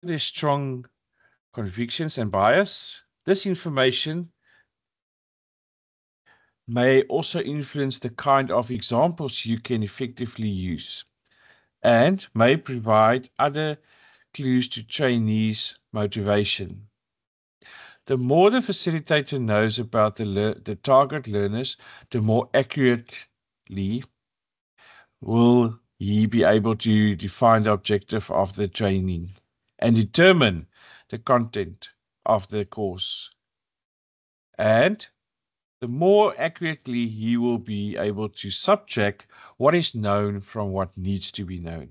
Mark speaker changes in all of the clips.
Speaker 1: there's strong convictions and bias, this information may also influence the kind of examples you can effectively use and may provide other clues to trainees' motivation. The more the facilitator knows about the target learners, the more accurately will he be able to define the objective of the training and determine the content of the course. And the more accurately he will be able to subtract what is known from what needs to be known.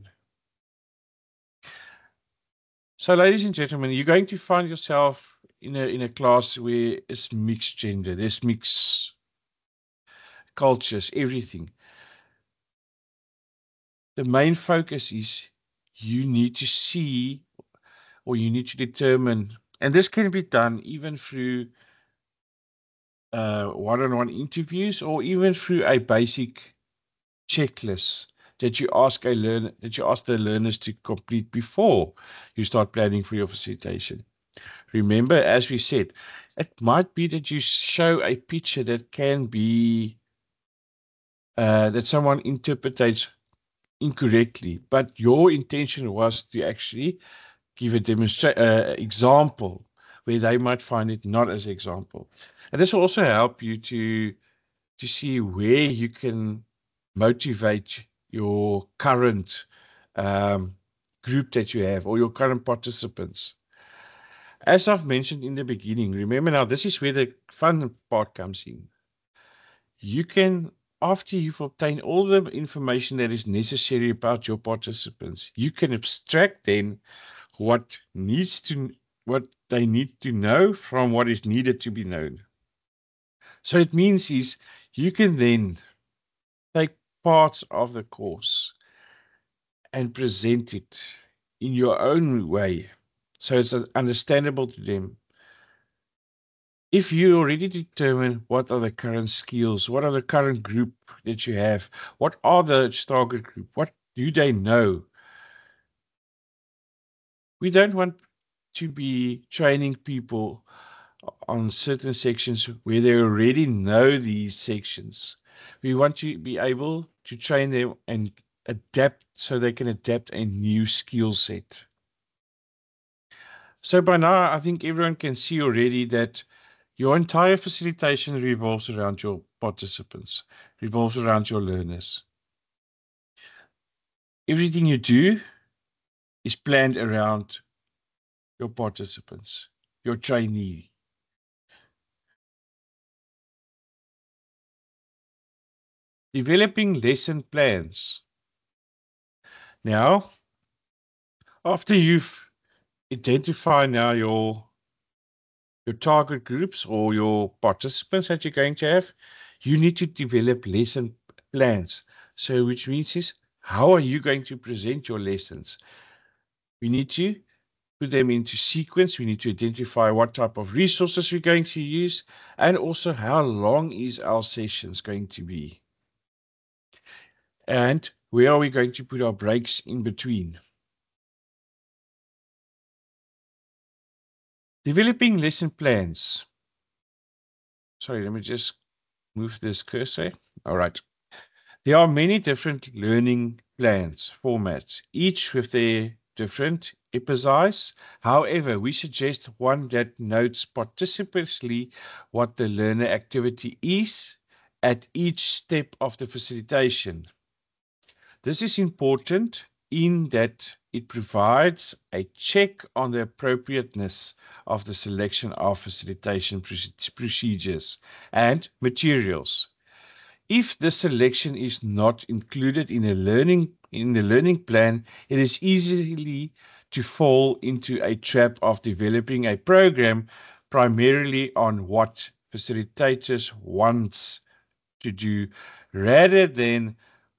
Speaker 1: So, ladies and gentlemen, you're going to find yourself in a class where it's mixed gender, there's mixed cultures, everything. The main focus is you need to see or you need to determine, and this can be done even through one-on-one interviews or even through a basic checklist that you ask the learners to complete before you start planning for your facilitation. Remember, as we said, it might be that you show a picture that can be that someone interprets incorrectly, but your intention was to actually give a example where they might find it not as an example. And this will also help you to see where you can motivate your current group that you have or your current participants. As I've mentioned in the beginning, remember now, this is where the fun part comes in. You can, after you've obtained all the information that is necessary about your participants, you can abstract then what they need to know from what is needed to be known. So it means is you can then take parts of the course and present it in your own way so it's understandable to them. If you already determine what are the current skills, what are the current group that you have, what are the target group, what do they know? We don't want to be training people on certain sections where they already know these sections. We want to be able to train them and adapt so they can adapt a new skill set. So by now, I think everyone can see already that your entire facilitation revolves around your participants, revolves around your learners. Everything you do is planned around your participants, your trainee. Developing lesson plans. Now, after you've identified now your target groups or your participants that you're going to have, you need to develop lesson plans. So which means is, how are you going to present your lessons? We need to put them into sequence. We need to identify what type of resources we're going to use and also how long is our sessions going to be. And where are we going to put our breaks in between? Developing lesson plans. Sorry, let me just move this cursor. All right. There are many different learning plans, formats, each with their different emphasis. However, we suggest one that notes participatively what the learner activity is at each step of the facilitation. This is important in that it provides a check on the appropriateness of the selection of facilitation procedures and materials. If the selection is not included in the learning plan, it is easily to fall into a trap of developing a program primarily on what facilitators wants to do rather than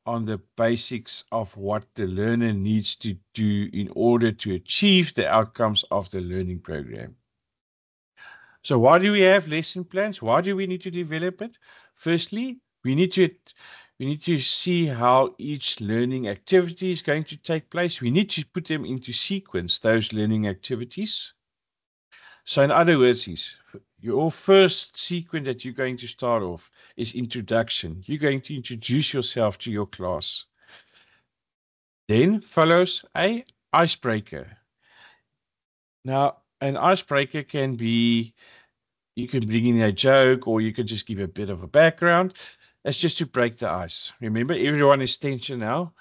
Speaker 1: on the basics of what the learner needs to do in order to achieve the outcomes of the learning program. So why do we have lesson plans? Why do we need to develop it? Firstly, we need to We need to see how each learning activity is going to take place. We need to put them into sequence, those learning activities. So in other words, your first sequence that you're going to start off is introduction. You're going to introduce yourself to your class. Then follows a icebreaker. Now, an icebreaker can be, you can bring in a joke, or you can just give a bit of a background. It's just to break the ice. Remember, everyone is tense now.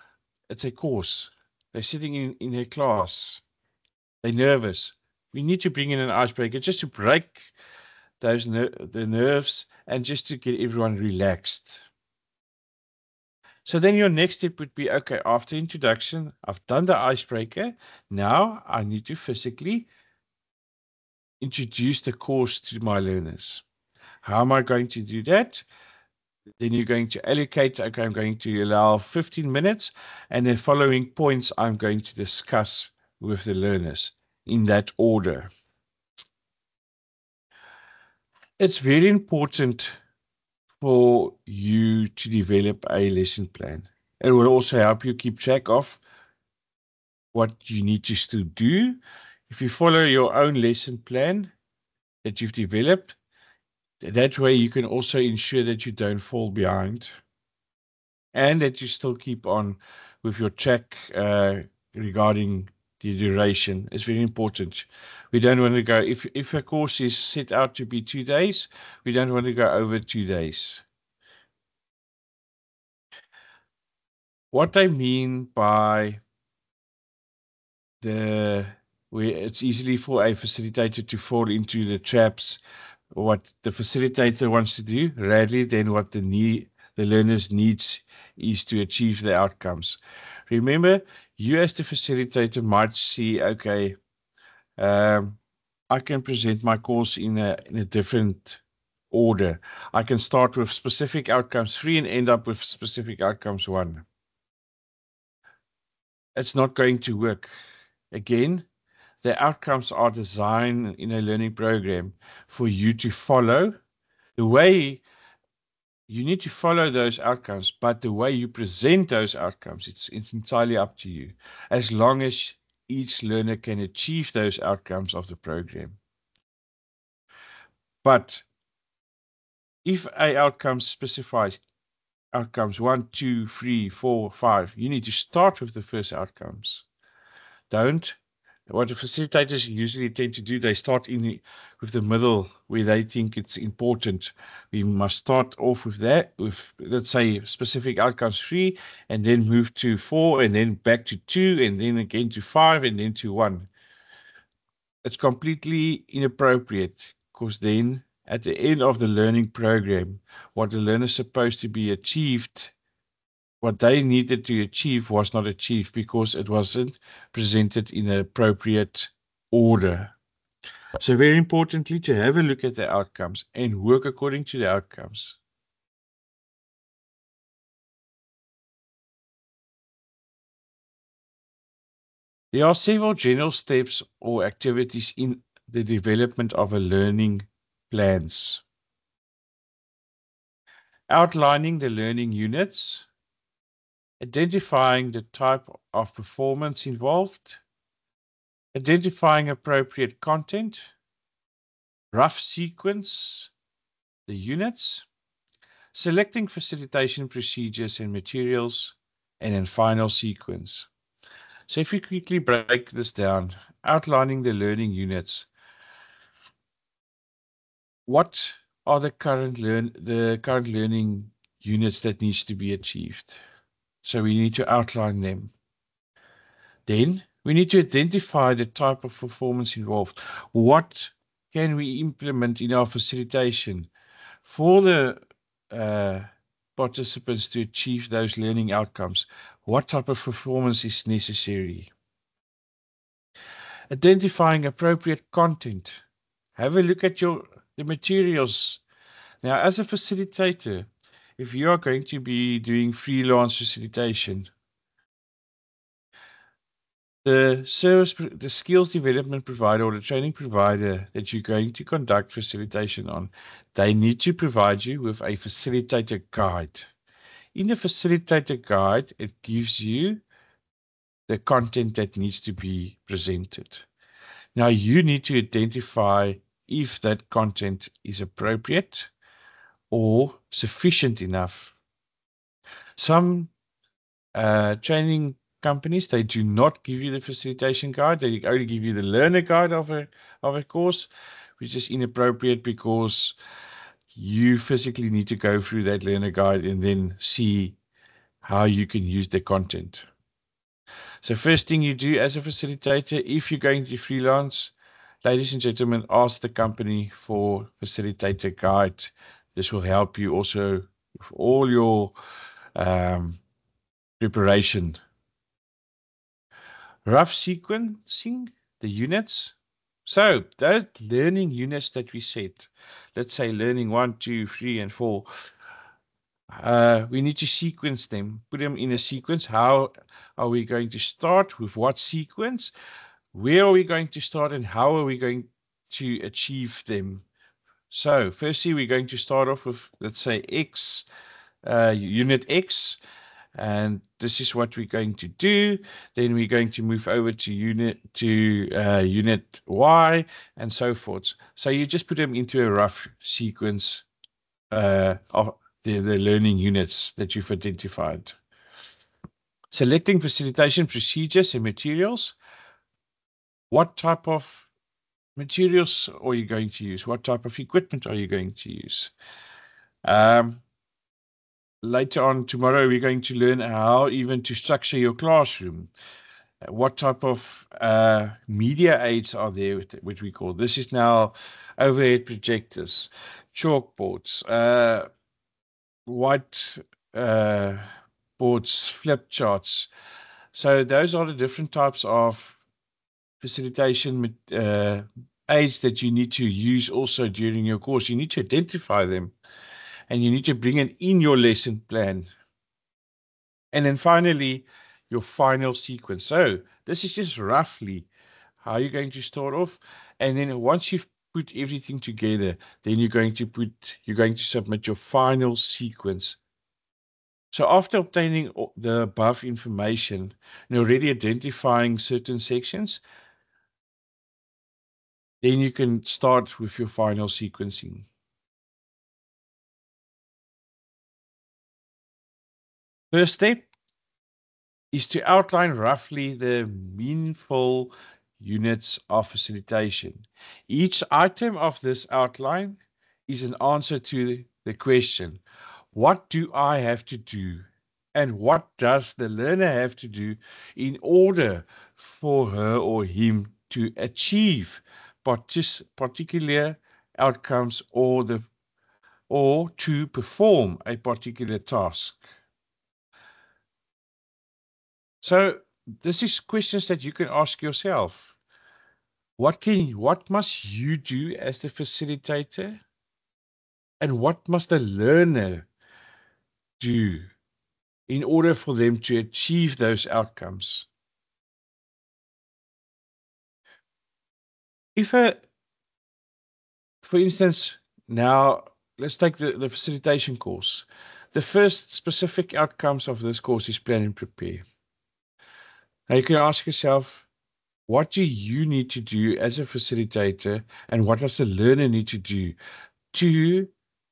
Speaker 1: It's a course. They're sitting in a class. They're nervous. We need to bring in an icebreaker just to break the nerves and just to get everyone relaxed. So then your next step would be, okay, after introduction, I've done the icebreaker. Now I need to physically introduce the course to my learners. How am I going to do that? Then you're going to allocate, okay, I'm going to allow 15 minutes, and the following points I'm going to discuss with the learners in that order. It's very important for you to develop a lesson plan. It will also help you keep track of what you need to still do. If you follow your own lesson plan that you've developed, that way you can also ensure that you don't fall behind and that you still keep on with your track regarding the duration. It's very important. We don't want to go, if a course is set out to be 2 days, we don't want to go over 2 days. What I mean by where it's easily for a facilitator to fall into the traps, what the facilitator wants to do, rather than what the learner's needs is to achieve the outcomes. Remember, you as the facilitator might see, okay, I can present my course in a different order. I can start with specific outcomes 3 and end up with specific outcomes 1. It's not going to work. Again, the outcomes are designed in a learning program for you to follow. The way you need to follow those outcomes, but the way you present those outcomes, it's entirely up to you, as long as each learner can achieve those outcomes of the program. But if a outcome specifies outcomes 1, 2, 3, 4, 5, you need to start with the first outcomes. What the facilitators usually tend to do, they start with the middle where they think it's important. We must start off with that, with, let's say, specific outcomes 3, and then move to 4, and then back to 2, and then again to 5, and then to 1. It's completely inappropriate, because then at the end of the learning program, what the learner is supposed to be achieved, what they needed to achieve was not achieved because it wasn't presented in an appropriate order. So very importantly, to have a look at the outcomes and work according to the outcomes. There are several general steps or activities in the development of a learning plans. Outlining the learning units, identifying the type of performance involved, identifying appropriate content, rough sequence, the units, selecting facilitation procedures and materials, and then final sequence. So if we quickly break this down, outlining the learning units, what are the current learning units that needs to be achieved? So we need to outline them. Then we need to identify the type of performance involved. What can we implement in our facilitation for the participants to achieve those learning outcomes? What type of performance is necessary? Identifying appropriate content. Have a look at the materials. Now, as a facilitator, if you are going to be doing freelance facilitation, the skills development provider or the training provider that you're going to conduct facilitation on, they need to provide you with a facilitator guide. In the facilitator guide, it gives you the content that needs to be presented. Now you need to identify if that content is appropriate or sufficient enough. Some training companies, they do not give you the facilitation guide. They only give you the learner guide of a course, which is inappropriate because you physically need to go through that learner guide and then see how you can use the content. So first thing you do as a facilitator, if you're going to freelance, ladies and gentlemen, ask the company for facilitator guide. This will help you also with all your preparation. Rough sequencing the units. So those learning units that we set, let's say learning 1, 2, 3, and 4, we need to sequence them, put them in a sequence. How are we going to start with what sequence? Where are we going to start and how are we going to achieve them? So firstly, we're going to start off with, let's say, X, unit X. And this is what we're going to do. Then we're going to move over to unit Y and so forth. So you just put them into a rough sequence of the learning units that you've identified. Selecting facilitation procedures and materials. What type of materials are you going to use? What type of equipment are you going to use? Later on tomorrow, we're going to learn how even to structure your classroom. What type of media aids are there, which we call, this is now overhead projectors, chalkboards, white boards, flip charts. So those are the different types of facilitation aids that you need to use also during your course. You need to identify them and you need to bring it in your lesson plan. And then finally, your final sequence. So this is just roughly how you're going to start off. And then once you've put everything together, then you're going to submit your final sequence. So after obtaining the above information and already identifying certain sections, then you can start with your final sequencing. First step is to outline roughly the meaningful units of facilitation. Each item of this outline is an answer to the question, what do I have to do? And what does the learner have to do in order for her or him to achieve particular outcomes or to perform a particular task? So this is questions that you can ask yourself. What must you do as the facilitator? And what must the learner do in order for them to achieve those outcomes? For instance, now let's take the facilitation course. The first specific outcomes of this course is plan and prepare. Now you can ask yourself, what do you need to do as a facilitator and what does the learner need to do to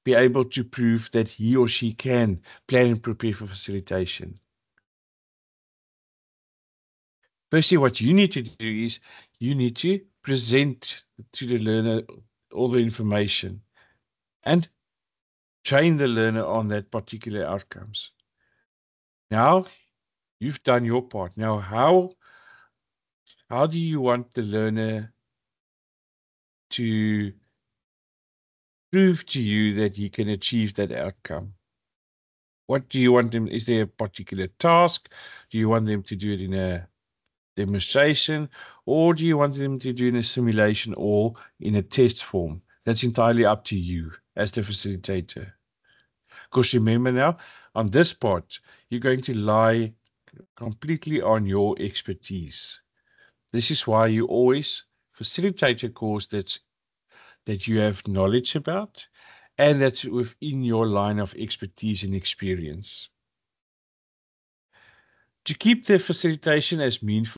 Speaker 1: be able to prove that he or she can plan and prepare for facilitation? Firstly, what you need to do is you need to present to the learner all the information and train the learner on that particular outcomes. Now, you've done your part. Now, how do you want the learner to prove to you that he can achieve that outcome? What do you want them? Is there a particular task? Do you want them to do it in a demonstration, or do you want them to do it in a simulation or in a test form? That's entirely up to you as the facilitator. Because remember now, on this part, you're going to rely completely on your expertise. This is why you always facilitate a course that you have knowledge about and that's within your line of expertise and experience. To keep the facilitation as meaningful